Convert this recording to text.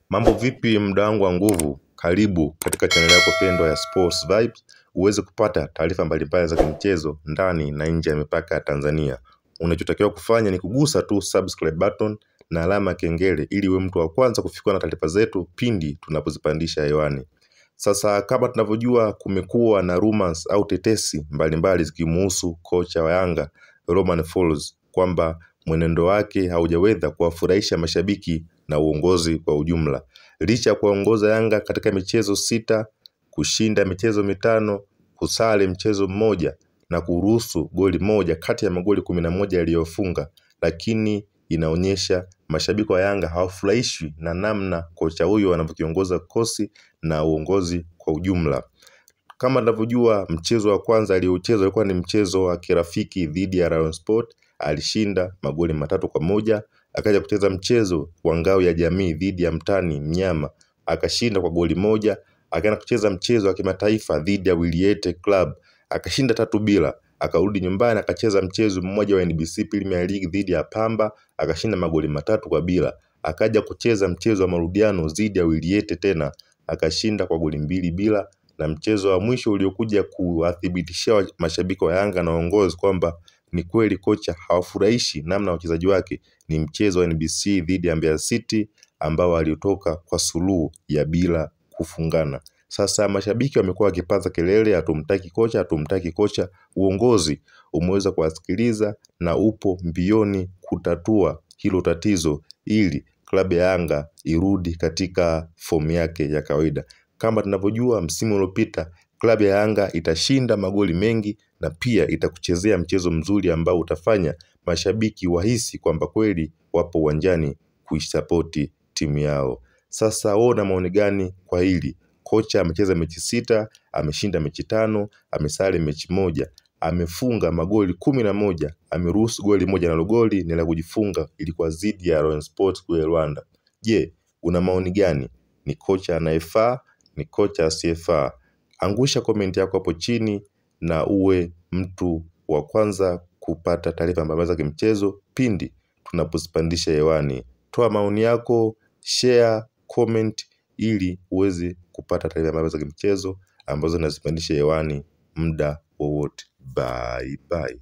Mambo vipi mda wangu wa nguvu? Karibu katika channel yako pendwa ya Sports Vibes, uweze kupata taarifa mbalimbali za kimchezo ndani na nje ya mipaka ya Tanzania. Unachotakiwa kufanya ni kugusa tu subscribe button na alama kengele ili uwe mtu wa kwanza kufikiwa na taarifa zetu pindi tunapozipandisha hewani. Sasa kama tunavyojua, kumekuwa na rumors au tetesi mbalimbali zikimuhusu kocha wa Yanga Romain Folz kwamba mwenendo wake haujaweza kuwafurahisha mashabiki na uongozi kwa ujumla. Licha ya kuongoza Yanga katika michezo 6, kushinda michezo 5, kusale mchezo mmoja na kuruhusu goli moja kati ya magoli 11 yaliyofunga, lakini inaonyesha mashabiki wa Yanga hawafurahishwi na namna kocha huyo anavyokiongoza kikosi na uongozi kwa ujumla. Kama tunavyojua, mchezo wa kwanza aliocheza ulikuwa ni mchezo wa kirafiki dhidi ya Rayon Sport, alishinda magoli 3-1. Akaja kucheza mchezo wa ngao ya jamii dhidi ya mtani mnyama, akashinda kwa goli 1. Akaenda kucheza mchezo wa kimataifa dhidi ya Wiliete Club, akashinda 3-0. Akarudi nyumbani akacheza mchezo mmoja wa NBC Premier League dhidi ya Pamba, akashinda magoli 3-0. Akaja kucheza mchezo wa marudiano dhidi ya Wiliete tena, akashinda kwa goli 2-0. Na mchezo wa mwisho uliokuja kuwathibitishia mashabiki wa Yanga na uongozi kwamba ni kweli kocha hawafurahishi namna wachezaji wake ni mchezo wa NBC dhidi ya Mbeya City ambao waliotoka kwa suluhu ya bila kufungana. Sasa mashabiki wamekuwa wakipaza kelele, hatumtaki kocha, hatumtaki kocha. Uongozi umeweza kuwasikiliza na upo mbioni kutatua hilo tatizo ili klabu ya Yanga irudi katika fomu yake ya kawaida. Kama tunavyojua, msimu uliopita klabu ya Yanga itashinda magoli mengi na pia itakuchezea mchezo mzuri ambao utafanya mashabiki wahisi kwamba kweli wapo uwanjani kuisapoti timu yao. Sasa wewe una maoni gani kwa hili? Kocha amecheza mechi 6, ameshinda mechi 5, amesale mechi 1, amefunga magoli 11, ameruhusu goli moja na goli ni la kujifunga, ilikuwa dhidi ya Rayon Sports kule Rwanda. Je, una maoni gani? Ni kocha anayefaa? Ni kocha asiyefaa? Angusha comment yako hapo chini na uwe mtu wa kwanza kupata taarifa mbalimbali za kimchezo pindi tunapozipandisha hewani. Toa maoni yako, share, comment ili uweze kupata taarifa mbalimbali za kimchezo ambazo nazipandisha hewani muda wowote. Bye bye.